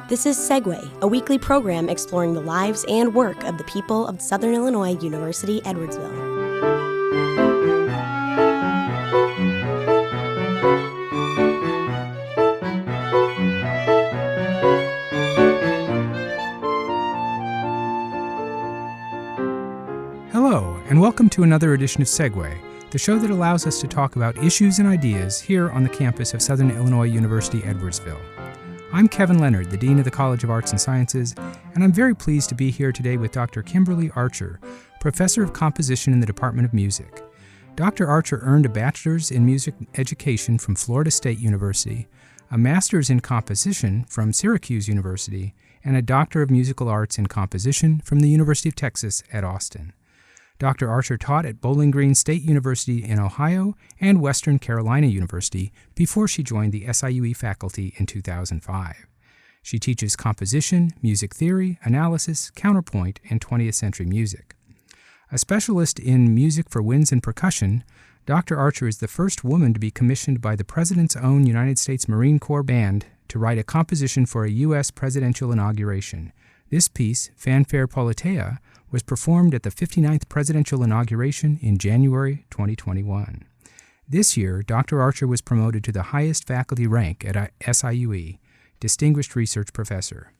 This is Segue, a weekly program exploring the lives and work of the people of Southern Illinois University Edwardsville. Hello, and welcome to another edition of Segue, the show that allows us to talk about issues and ideas here on the campus of Southern Illinois University Edwardsville. I'm Kevin Leonard, the Dean of the College of Arts and Sciences, and I'm very pleased to be here today with Dr. Kimberly Archer, Professor of Composition in the Department of Music. Dr. Archer earned a bachelor's in music education from Florida State University, a master's in composition from Syracuse University, and a doctor of musical arts in composition from the University of Texas at Austin. Dr. Archer taught at Bowling Green State University in Ohio and Western Carolina University before she joined the SIUE faculty in 2005. She teaches composition, music theory, analysis, counterpoint, and 20th century music. A specialist in music for winds and percussion, Dr. Archer is the first woman to be commissioned by the President's own United States Marine Corp Band to write a composition for a US Presidential Inauguration. This piece, Fanfare Politeia, was performed at the 59th Presidential Inauguration in January 2021. This year, Dr. Archer was promoted to the highest faculty rank at SIUE, Distinguished Research Professor.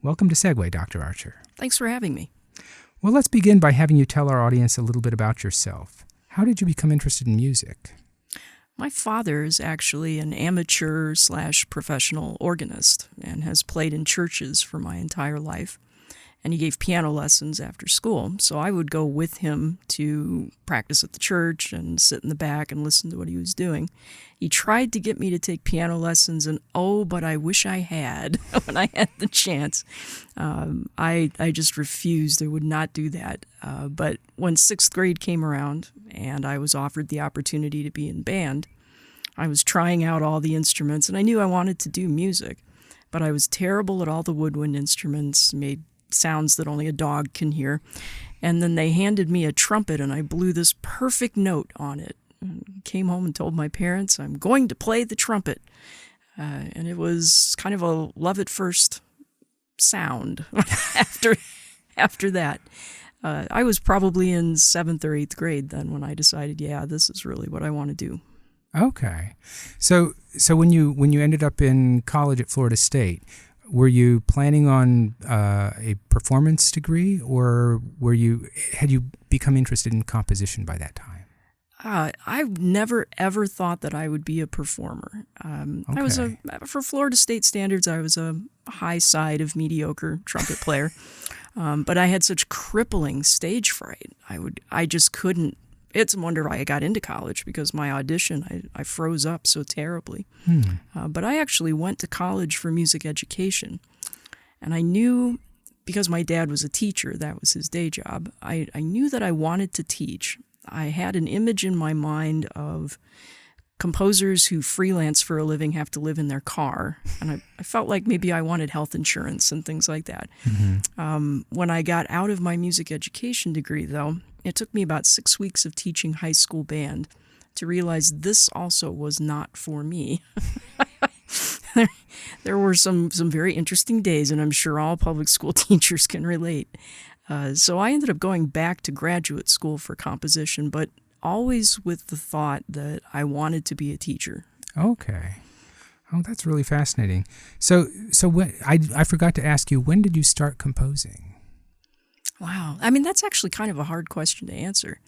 Welcome to Segue, Dr. Archer. Thanks for having me. Well, let's begin by having you tell our audience a little bit about yourself. How did you become interested in music? My father is actually an amateur/professional organist and has played in churches for my entire life. And he gave piano lessons after school, so I would go with him to practice at the church and sit in the back and listen to what he was doing. He tried to get me to take piano lessons, and but I wish I had when I had the chance. I just refused. I would not do that. But when 6th grade came around and I was offered the opportunity to be in band, I was trying out all the instruments, and I knew I wanted to do music, but I was terrible at all the woodwind instruments, made sounds that only a dog can hear. And then they handed me a trumpet and I blew this perfect note on it. Came home and told my parents, I'm going to play the trumpet. And it was kind of a love at first sound after that. I was probably in 7th or 8th grade then when I decided, this is really what I want to do. Okay. So when you ended up in college at Florida State, were you planning on a performance degree, or had you become interested in composition by that time? I've never ever thought that I would be a performer. Okay. For Florida State standards, I was a high side of mediocre trumpet player, but I had such crippling stage fright. I just couldn't. It's a wonder I got into college because my audition, I froze up so terribly. But I actually went to college for music education. And I knew, because my dad was a teacher, that was his day job, I knew that I wanted to teach. I had an image in my mind of composers who freelance for a living have to live in their car. And I felt like maybe I wanted health insurance and things like that. Mm-hmm. When I got out of my music education degree, though, it took me about 6 weeks of teaching high school band to realize this also was not for me. There were some very interesting days, and I'm sure all public school teachers can relate. So I ended up going back to graduate school for composition, but always with the thought that I wanted to be a teacher. Okay. Oh, that's really fascinating. So when, I forgot to ask you, when did you start composing? Wow. I mean, that's actually kind of a hard question to answer.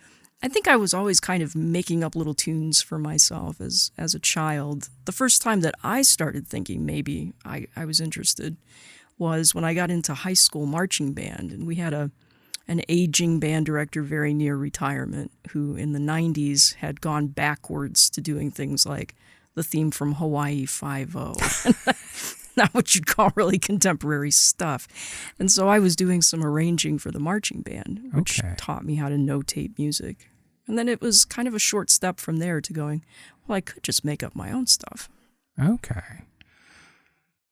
I think I was always kind of making up little tunes for myself as a child. The first time that I started thinking maybe I was interested was when I got into high school marching band, and we had an aging band director very near retirement who in the 90s had gone backwards to doing things like the theme from Hawaii Five-0. Not what you'd call really contemporary stuff. And so I was doing some arranging for the marching band, which taught me how to notate music. And then it was kind of a short step from there to going, well, I could just make up my own stuff. Okay.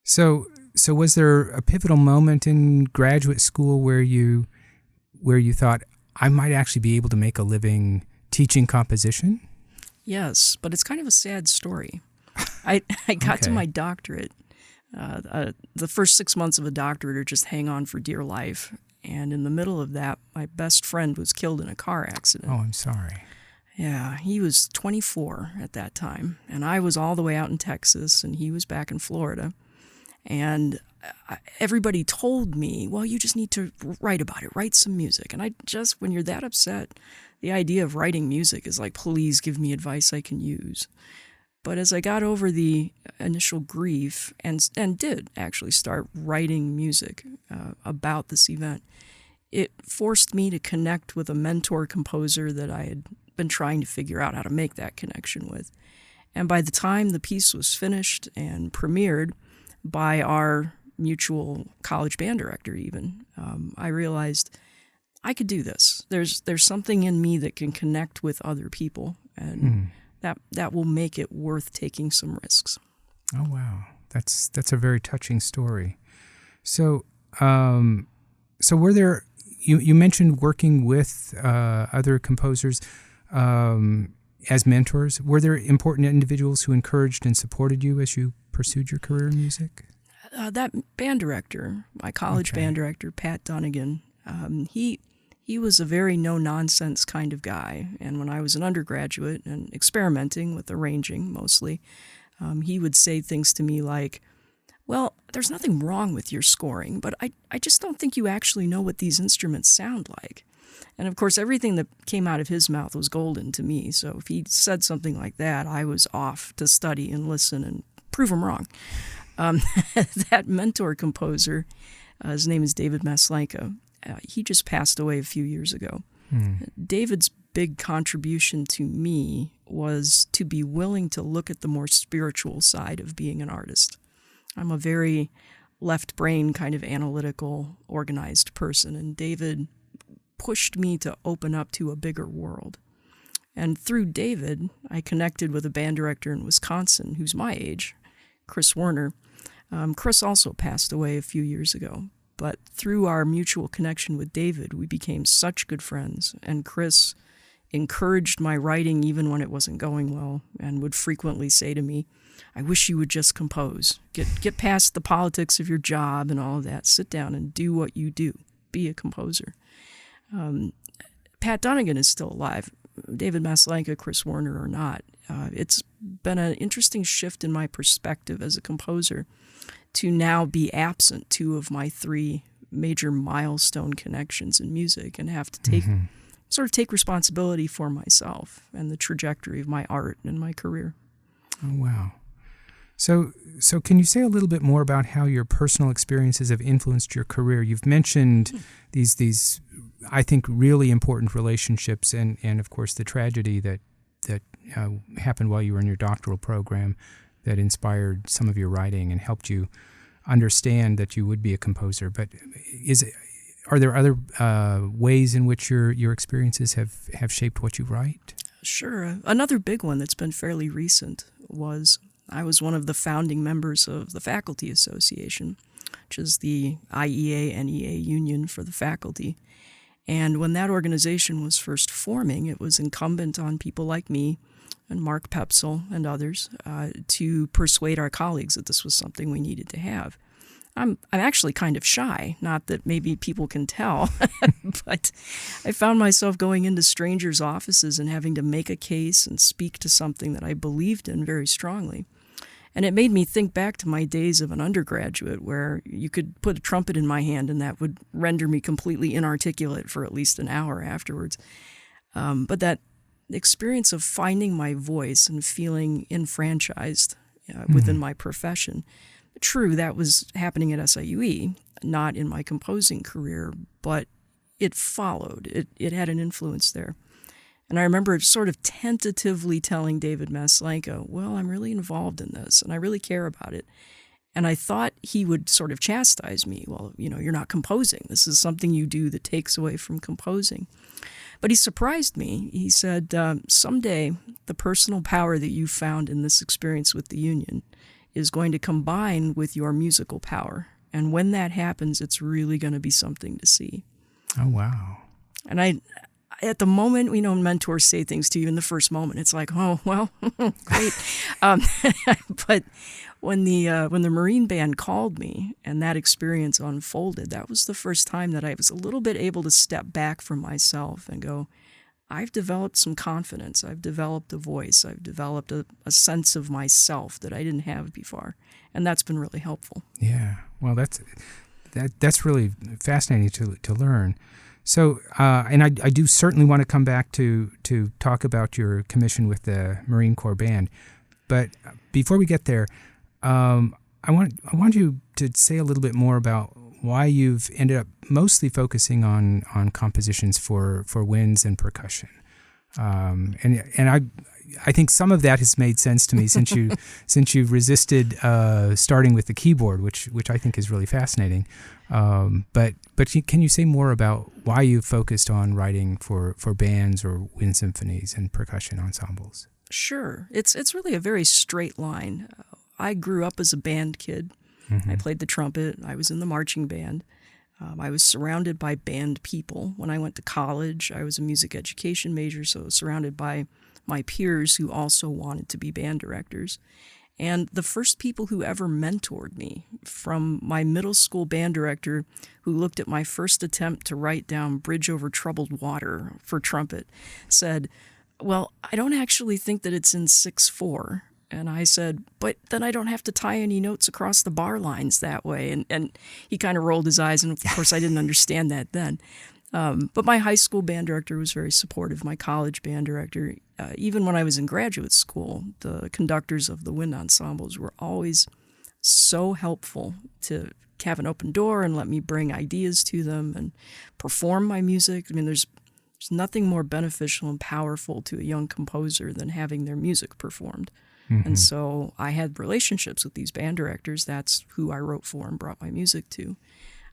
So was there a pivotal moment in graduate school where you thought, I might actually be able to make a living teaching composition? Yes, but it's kind of a sad story. I got to my doctorate The first 6 months of a doctorate are just hang on for dear life. And in the middle of that, my best friend was killed in a car accident. Oh, I'm sorry. Yeah, he was 24 at that time, and I was all the way out in Texas, and he was back in Florida. And everybody told me, well, you just need to write about it, write some music. And when you're that upset, the idea of writing music is like, please give me advice I can use. But as I got over the initial grief and did actually start writing music about this event, it forced me to connect with a mentor composer that I had been trying to figure out how to make that connection with. And by the time the piece was finished and premiered by our mutual college band director even, I realized I could do this. There's something in me that can connect with other people, and that will make it worth taking some risks. Oh, wow. That's a very touching story. So, were there, you mentioned working with other composers as mentors. Were there important individuals who encouraged and supported you as you pursued your career in music? That band director, my college band director, Pat Dunnigan, he was a very no-nonsense kind of guy. And when I was an undergraduate and experimenting with arranging mostly, he would say things to me like, well, there's nothing wrong with your scoring, but I just don't think you actually know what these instruments sound like. And of course, everything that came out of his mouth was golden to me. So if he said something like that, I was off to study and listen and prove him wrong. That mentor composer, his name is David Maslanka. He just passed away a few years ago. David's big contribution to me was to be willing to look at the more spiritual side of being an artist. I'm a very left brain kind of analytical, organized person, and David pushed me to open up to a bigger world. And through David, I connected with a band director in Wisconsin who's my age, Chris Werner. Chris also passed away a few years ago. But through our mutual connection with David, we became such good friends. And Chris encouraged my writing even when it wasn't going well, and would frequently say to me, I wish you would just compose. Get past the politics of your job and all of that. Sit down and do what you do. Be a composer. Pat Dunnigan is still alive. David Maslanka, Chris Werner or not. It's been an interesting shift in my perspective as a composer to now be absent two of my three major milestone connections in music and have to take responsibility for myself and the trajectory of my art and my career. Oh, wow. So can you say a little bit more about how your personal experiences have influenced your career? You've mentioned these I think, really important relationships and of course, the tragedy that happened while you were in your doctoral program that inspired some of your writing and helped you understand that you would be a composer. But are there other ways in which your experiences have shaped what you write? Sure. Another big one that's been fairly recent was I was one of the founding members of the Faculty Association, which is the IEA-NEA union for the faculty. And when that organization was first forming, it was incumbent on people like me and Mark Pepsel and others to persuade our colleagues that this was something we needed to have. I'm actually kind of shy, not that maybe people can tell, but I found myself going into strangers' offices and having to make a case and speak to something that I believed in very strongly. And it made me think back to my days of an undergraduate where you could put a trumpet in my hand and that would render me completely inarticulate for at least an hour afterwards. But that experience of finding my voice and feeling enfranchised within my profession, true, that was happening at SIUE, not in my composing career, but it followed. It had an influence there. And I remember sort of tentatively telling David Maslanka, well, I'm really involved in this, and I really care about it. And I thought he would sort of chastise me. Well, you're not composing. This is something you do that takes away from composing. But he surprised me. He said, someday the personal power that you found in this experience with the union is going to combine with your musical power. And when that happens, it's really going to be something to see. Oh, wow. And I at the moment, mentors say things to you in the first moment. It's like, oh, well, great. But when the Marine Band called me and that experience unfolded, that was the first time that I was a little bit able to step back from myself and go, I've developed some confidence. I've developed a voice. I've developed a sense of myself that I didn't have before. And that's been really helpful. Yeah. Well, that's really fascinating to learn. So, and I do certainly want to come back to talk about your commission with the Marine Corps Band. But before we get there, I want you to say a little bit more about why you've ended up mostly focusing on compositions for winds and percussion. And I think some of that has made sense to me since you've resisted starting with the keyboard, which I think is really fascinating. But can you say more about why you focused on writing for bands or wind symphonies and percussion ensembles? Sure. It's really a very straight line. I grew up as a band kid. Mm-hmm. I played the trumpet. I was in the marching band. I was surrounded by band people. When I went to college, I was a music education major, so I was surrounded by my peers who also wanted to be band directors. And the first people who ever mentored me, from my middle school band director who looked at my first attempt to write down Bridge Over Troubled Water for trumpet, said, well, I don't actually think that it's in 6/4. And I said, but then I don't have to tie any notes across the bar lines that way. And he kind of rolled his eyes, and of course I didn't understand that then. But my high school band director was very supportive. My college band director, even when I was in graduate school, the conductors of the wind ensembles were always so helpful to have an open door and let me bring ideas to them and perform my music. I mean, there's nothing more beneficial and powerful to a young composer than having their music performed. Mm-hmm. And so I had relationships with these band directors. That's who I wrote for and brought my music to.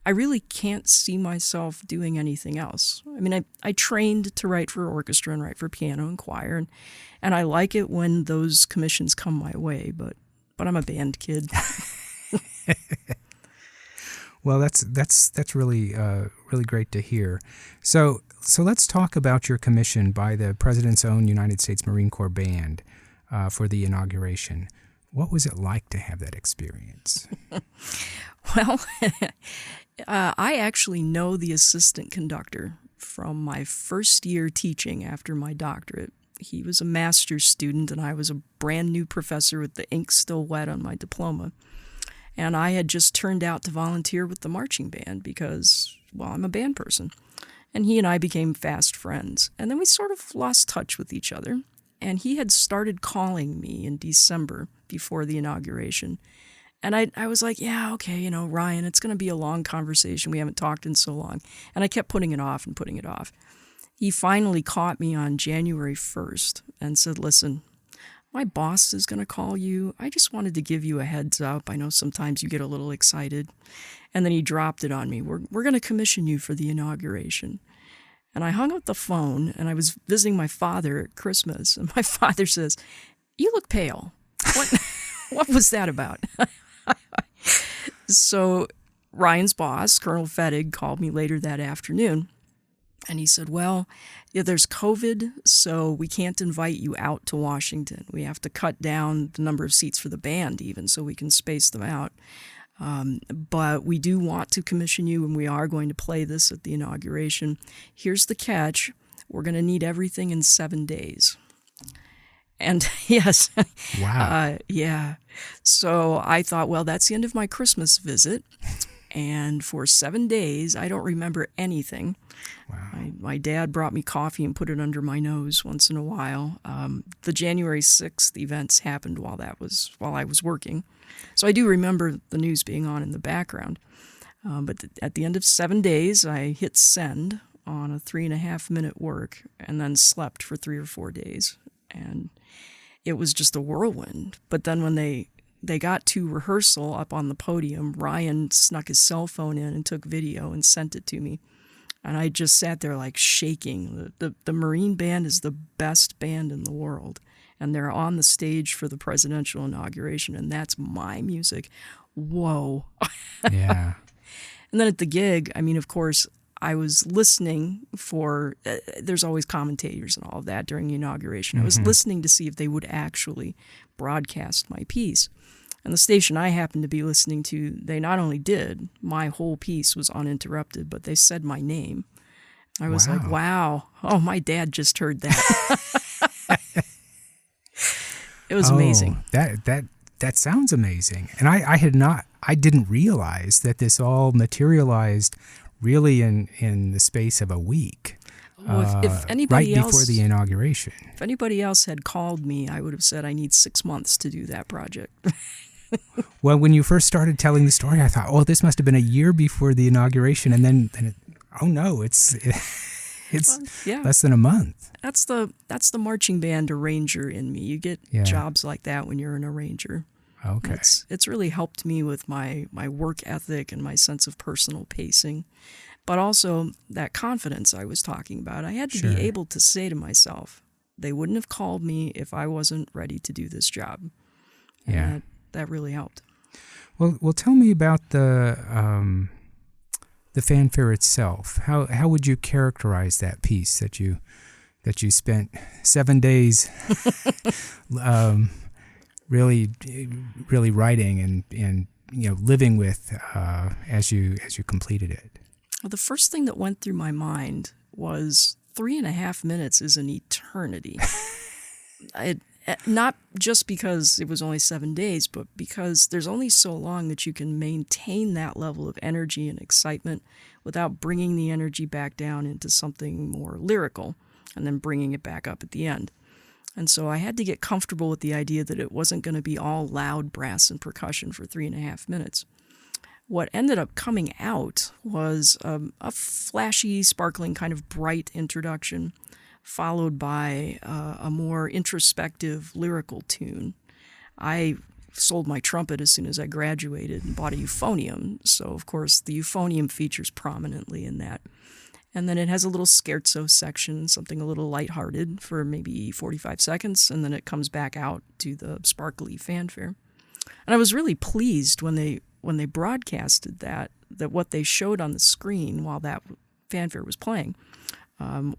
I really can't see myself doing anything else. I mean, I trained to write for orchestra and write for piano and choir, and I like it when those commissions come my way, but I'm a band kid. Well, that's really really great to hear. So let's talk about your commission by the President's own United States Marine Corps Band for the inauguration. What was it like to have that experience? Well, I actually know the assistant conductor from my first year teaching after my doctorate. He was a master's student, and I was a brand new professor with the ink still wet on my diploma. And I had just turned out to volunteer with the marching band because, well, I'm a band person. And he and I became fast friends. And then we sort of lost touch with each other. And he had started calling me in December before the inauguration. And I was like, yeah, okay, Ryan, it's going to be a long conversation. We haven't talked in so long. And I kept putting it off and putting it off. He finally caught me on January 1st and said, listen, my boss is going to call you. I just wanted to give you a heads up. I know sometimes you get a little excited. And then he dropped it on me. We're going to commission you for the inauguration. And I hung up the phone, and I was visiting my father at Christmas. And my father says, you look pale. What was that about? So Ryan's boss, Colonel Fettig, called me later that afternoon. And he said, well, yeah, there's COVID, so we can't invite you out to Washington. We have to cut down the number of seats for the band even so we can space them out. But we do want to commission you, and we are going to play this at the inauguration. Here's the catch. We're going to need everything in 7 days. And yes. Wow. Yeah. So I thought, well, that's the end of my Christmas visit. And for 7 days, I don't remember anything. Wow. My dad brought me coffee and put it under my nose once in a while. The January 6th events happened while I was working. So I do remember the news being on in the background. But at the end of 7 days, I hit send on a 3.5-minute work and then slept for 3 or 4 days. And it was just a whirlwind. But then when they got to rehearsal up on the podium, Ryan snuck his cell phone in and took video and sent it to me. And I just sat there like shaking. The Marine Band is the best band in the world. And they're on the stage for the presidential inauguration, and that's my music. Whoa. Yeah. And then at the gig, I mean, of course, I was listening for, there's always commentators and all of that during the inauguration. I was listening to see if they would actually broadcast my piece. And the station I happened to be listening to, they not only did, my whole piece was uninterrupted, but they said my name. I was like, wow, oh, my dad just heard that. It was amazing. That sounds amazing. And I didn't realize that this all materialized really in the space of a week. Well, if anybody right else, before the inauguration. If anybody else had called me, I would have said I need 6 months to do that project. Well, when you first started telling the story, I thought, oh, this must have been a year before the inauguration. And then oh no, it's well, yeah. Less than a month. That's the marching band arranger in me. You get jobs like that when you're an arranger. Okay. It's really helped me with my work ethic and my sense of personal pacing, but also that confidence I was talking about. I had to be able to say to myself, they wouldn't have called me if I wasn't ready to do this job. And that really helped. Well, tell me about the fanfare itself. How would you characterize that piece that you spent 7 days really writing and living with as you completed it? Well, the first thing that went through my mind was 3.5 minutes is an eternity. Not just because it was only 7 days, but because there's only so long that you can maintain that level of energy and excitement without bringing the energy back down into something more lyrical and then bringing it back up at the end. And so I had to get comfortable with the idea that it wasn't going to be all loud brass and percussion for 3.5 minutes. What ended up coming out was a flashy, sparkling, kind of bright introduction, followed by a more introspective lyrical tune. I sold my trumpet as soon as I graduated and bought a euphonium, so of course the euphonium features prominently in that. And then it has a little scherzo section, something a little lighthearted for maybe 45 seconds, and then it comes back out to the sparkly fanfare. And I was really pleased when they broadcasted that what they showed on the screen while that fanfare was playing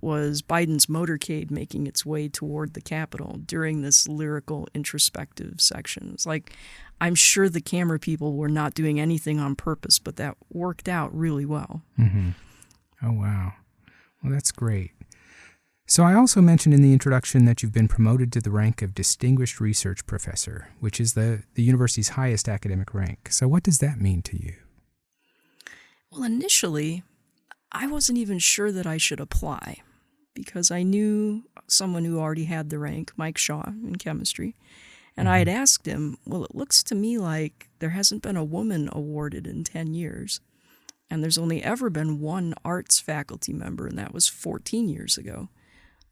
was Biden's motorcade making its way toward the Capitol during this lyrical, introspective section. It's like, I'm sure the camera people were not doing anything on purpose, but that worked out really well. Mm-hmm. Oh, wow. Well, that's great. So I also mentioned in the introduction that you've been promoted to the rank of Distinguished Research Professor, which is the university's highest academic rank. So what does that mean to you? Well, initially, I wasn't even sure that I should apply because I knew someone who already had the rank, Mike Shaw, in chemistry. And I had asked him, well, it looks to me like there hasn't been a woman awarded in 10 years. And there's only ever been one arts faculty member, and that was 14 years ago.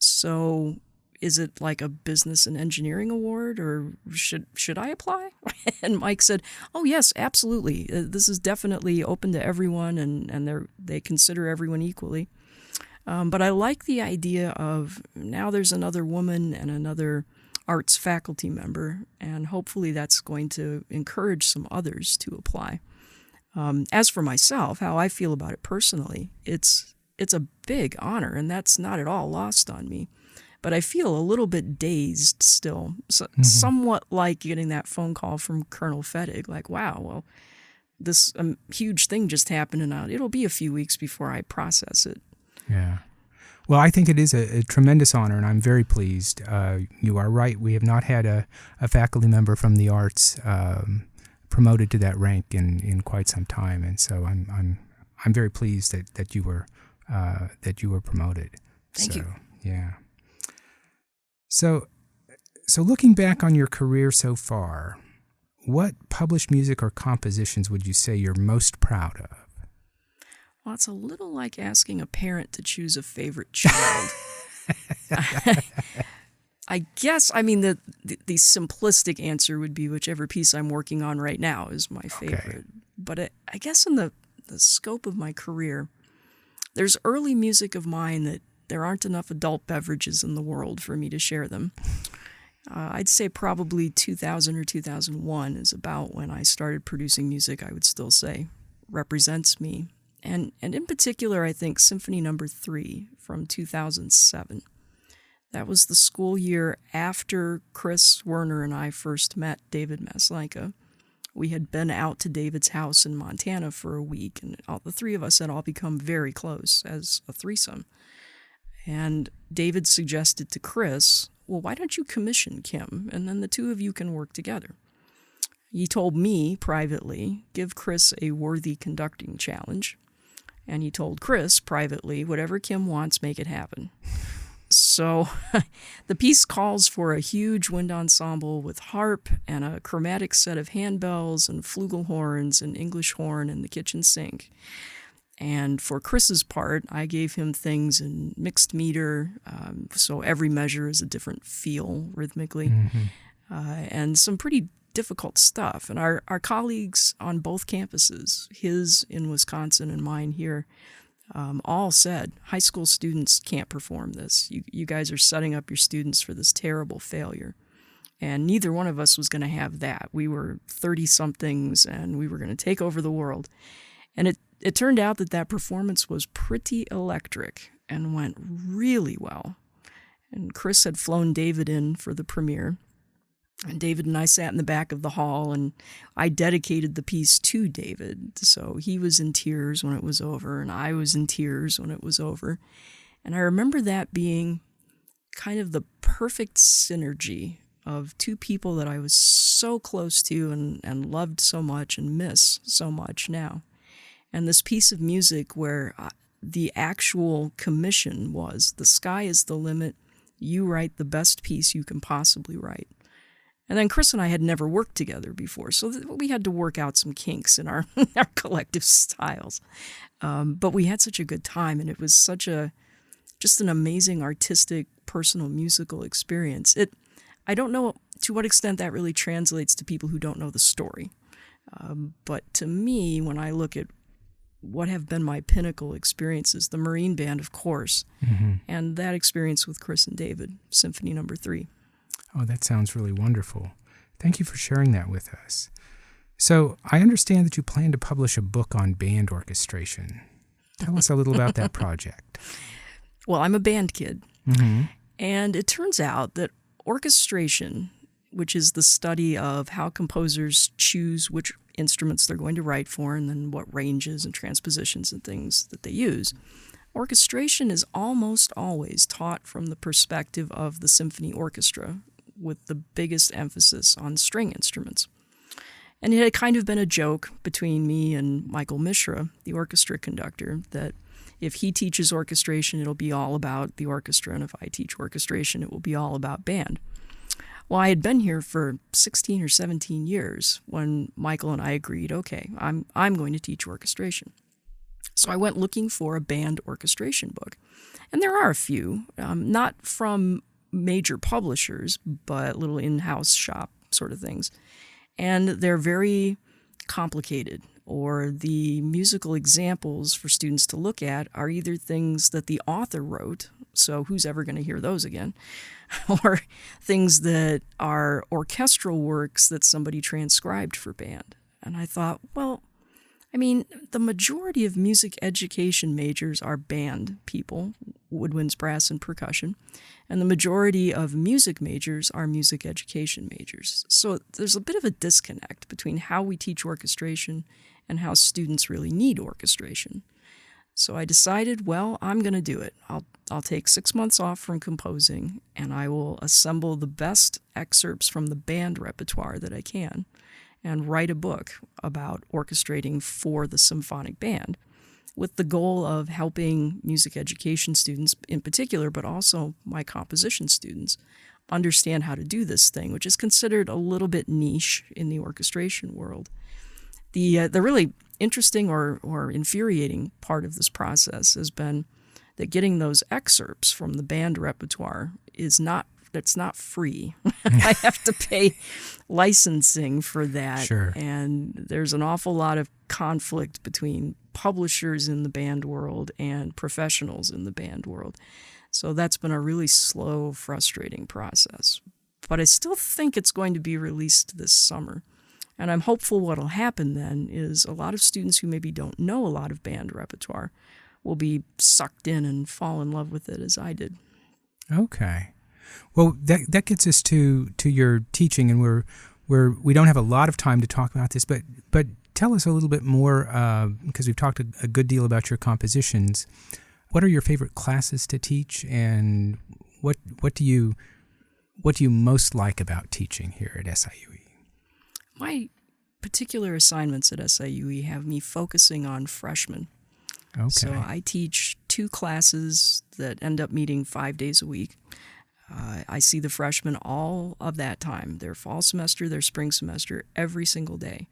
So is it like a business and engineering award, or should I apply? And Mike said, oh, yes, absolutely. This is definitely open to everyone, and they consider everyone equally. But I like the idea of now there's another woman and another arts faculty member, and hopefully that's going to encourage some others to apply. As for myself, how I feel about it personally, it's a big honor, and that's not at all lost on me. But I feel a little bit dazed still, somewhat like getting that phone call from Colonel Fettig, like, wow, well, this huge thing just happened, and it'll be a few weeks before I process it. Yeah. Well, I think it is a tremendous honor, and I'm very pleased. You are right. We have not had a faculty member from the arts promoted to that rank in quite some time, and so I'm very pleased that you were promoted. Thank you. Yeah. So looking back on your career so far, what published music or compositions would you say you're most proud of? Well, it's a little like asking a parent to choose a favorite child. I guess, I mean, the simplistic answer would be whichever piece I'm working on right now is my favorite. Okay. But I guess in the scope of my career, there's early music of mine that there aren't enough adult beverages in the world for me to share them. I'd say probably 2000 or 2001 is about when I started producing music I would still say represents me. And in particular, I think Symphony No. 3 from 2007. That was the school year after Chris Werner and I first met David Maslanka. We had been out to David's house in Montana for a week, and the three of us had all become very close as a threesome. And David suggested to Chris, well, why don't you commission Kim, and then the two of you can work together. He told me privately, give Chris a worthy conducting challenge. And he told Chris privately, whatever Kim wants, make it happen. So the piece calls for a huge wind ensemble with harp and a chromatic set of handbells and flugelhorns and English horn in the kitchen sink. And for Chris's part, I gave him things in mixed meter, so every measure is a different feel rhythmically, and some pretty difficult stuff. And our colleagues on both campuses, his in Wisconsin and mine here, all said, high school students can't perform this. You guys are setting up your students for this terrible failure. And neither one of us was going to have that. We were 30-somethings, and we were going to take over the world. And it turned out that performance was pretty electric and went really well. And Chris had flown David in for the premiere. And David and I sat in the back of the hall, and I dedicated the piece to David. So he was in tears when it was over, and I was in tears when it was over. And I remember that being kind of the perfect synergy of two people that I was so close to and loved so much and miss so much now. And this piece of music where the actual commission was, the sky is the limit, you write the best piece you can possibly write. And then Chris and I had never worked together before, so we had to work out some kinks in our collective styles. But we had such a good time, and it was just an amazing artistic, personal, musical experience. I don't know to what extent that really translates to people who don't know the story. But to me, when I look at what have been my pinnacle experiences, the Marine Band, of course, and that experience with Chris and David, Symphony No. 3. Oh, that sounds really wonderful. Thank you for sharing that with us. So I understand that you plan to publish a book on band orchestration. Tell us a little about that project. Well, I'm a band kid, and it turns out that orchestration, which is the study of how composers choose which instruments they're going to write for and then what ranges and transpositions and things that they use, orchestration is almost always taught from the perspective of the symphony orchestra, with the biggest emphasis on string instruments. And it had kind of been a joke between me and Michael Mishra, the orchestra conductor, that if he teaches orchestration, it'll be all about the orchestra, and if I teach orchestration, it will be all about band. Well, I had been here for 16 or 17 years when Michael and I agreed, okay, I'm going to teach orchestration. So I went looking for a band orchestration book. And there are a few, not from major publishers, but little in-house shop sort of things. And they're very complicated, or the musical examples for students to look at are either things that the author wrote, so who's ever going to hear those again, or things that are orchestral works that somebody transcribed for band. And I thought, well, the majority of music education majors are band people, woodwinds, brass, and percussion, and the majority of music majors are music education majors. So there's a bit of a disconnect between how we teach orchestration and how students really need orchestration. So I decided, well, I'm going to do it. I'll take 6 months off from composing, and I will assemble the best excerpts from the band repertoire that I can and write a book about orchestrating for the symphonic band, with the goal of helping music education students in particular, but also my composition students, understand how to do this thing, which is considered a little bit niche in the orchestration world. The really interesting or infuriating part of this process has been that getting those excerpts from the band repertoire it's not free. I have to pay licensing for that. Sure. And there's an awful lot of conflict between publishers in the band world and professionals in the band world. So that's been a really slow, frustrating process. But I still think it's going to be released this summer. And I'm hopeful what'll happen then is a lot of students who maybe don't know a lot of band repertoire will be sucked in and fall in love with it as I did. Okay. Well, that gets us to your teaching, and we don't have a lot of time to talk about this, but tell us a little bit more, because we've talked a good deal about your compositions. What are your favorite classes to teach, and what do you most like about teaching here at SIUE? My particular assignments at SIUE have me focusing on freshmen. Okay. So I teach 2 classes that end up meeting 5 days a week. I see the freshmen all of that time, their fall semester, their spring semester, every single day.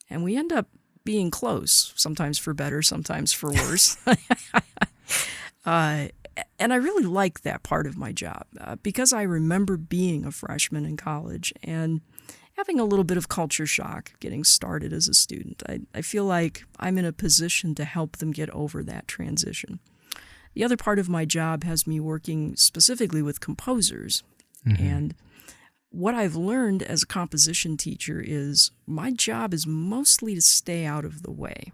And we end up being close, sometimes for better, sometimes for worse. And I really like that part of my job because I remember being a freshman in college and having a little bit of culture shock getting started as a student. I feel like I'm in a position to help them get over that transition. The other part of my job has me working specifically with composers. Mm-hmm. And what I've learned as a composition teacher is my job is mostly to stay out of the way.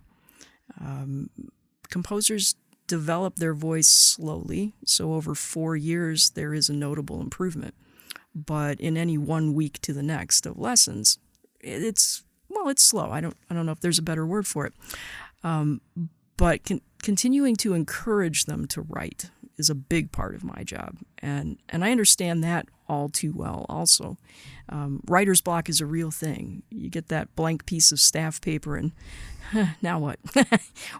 Composers develop their voice slowly, so over 4 years there is a notable improvement. But in any 1 week to the next of lessons, it's slow. I don't know if there's a better word for it. But continuing to encourage them to write is a big part of my job, and I understand that all too well also. Writer's block is a real thing. You get that blank piece of staff paper and now what?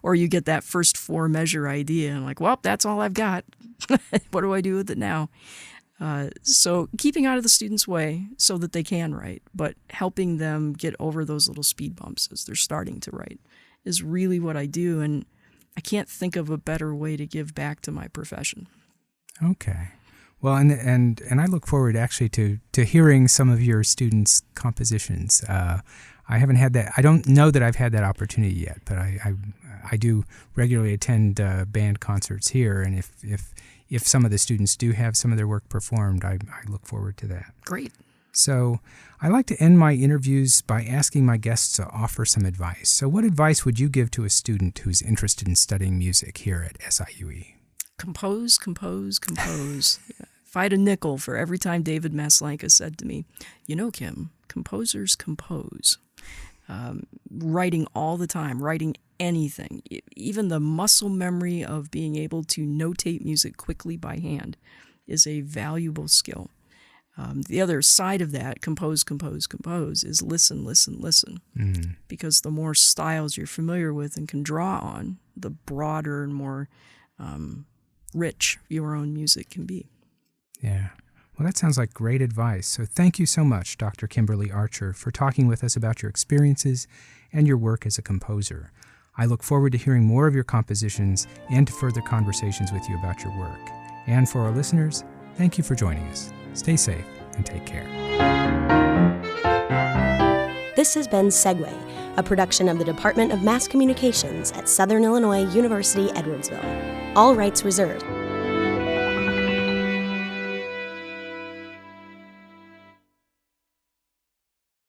Or you get that first 4-measure idea and like, well, that's all I've got. What do I do with it now? So keeping out of the student's way so that they can write, but helping them get over those little speed bumps as they're starting to write is really what I do, and I can't think of a better way to give back to my profession. Okay. Well, and I look forward actually to hearing some of your students' compositions. I haven't had that. I don't know that I've had that opportunity yet, but I do regularly attend band concerts here, and if some of the students do have some of their work performed, I look forward to that. Great. So I like to end my interviews by asking my guests to offer some advice. So what advice would you give to a student who's interested in studying music here at SIUE? Compose, compose, compose. If I had a nickel for every time David Maslanka said to me, you know, Kim, composers compose. Writing all the time, writing anything, even the muscle memory of being able to notate music quickly by hand is a valuable skill. The other side of that, compose, compose, compose, is listen, listen, listen. Mm-hmm. Because the more styles you're familiar with and can draw on, the broader and more rich your own music can be. Yeah. Well, that sounds like great advice. So thank you so much, Dr. Kimberly Archer, for talking with us about your experiences and your work as a composer. I look forward to hearing more of your compositions and to further conversations with you about your work. And for our listeners, thank you for joining us. Stay safe and take care. This has been Segue, a production of the Department of Mass Communications at Southern Illinois University Edwardsville. All rights reserved.